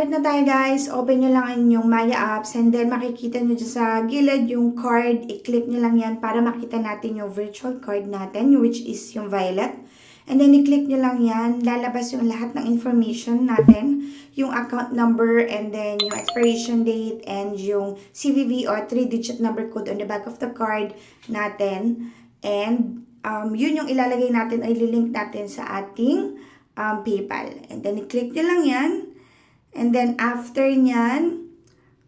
Start na tayo guys. Open nyo lang ang inyong Maya apps and then makikita nyo dyan sa gilid yung card. I-click nyo lang yan para makita natin yung virtual card natin, which is yung violet. And then i-click nyo lang yan. Lalabas yung lahat ng information natin. Yung account number and then yung expiration date and yung CVV or 3-digit number code on the back of the card natin. And yun yung ilalagay natin ay lilink natin sa ating PayPal. And then i-click nyo lang yan. And then, after nyan,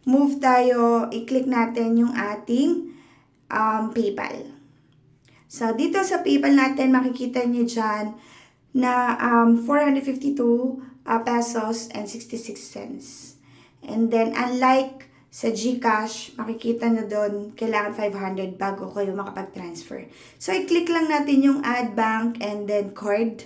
move tayo, i-click natin yung ating PayPal. So, dito sa PayPal natin, makikita nyo dyan na 452 pesos and 66 cents. And then, unlike sa GCash, makikita nyo doon, kailangan 500 bago kayo makapag-transfer. So, i-click lang natin yung add bank and then card.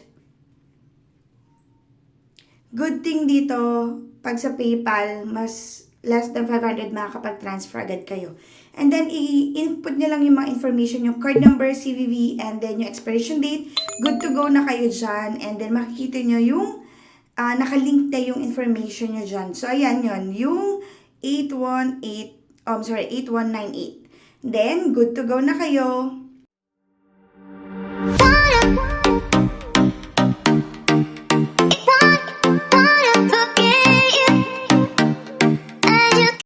Good thing dito, pag sa PayPal, mas less than 500 makakapag-transfer agad kayo. And then, i-input nyo lang yung mga information, yung card number, CVV, and then yung expiration date. Good to go na kayo dyan. And then, makikita nyo yung nakalink na yung information nyo dyan. So, ayan yun. Yung 8198. Then, good to go na kayo.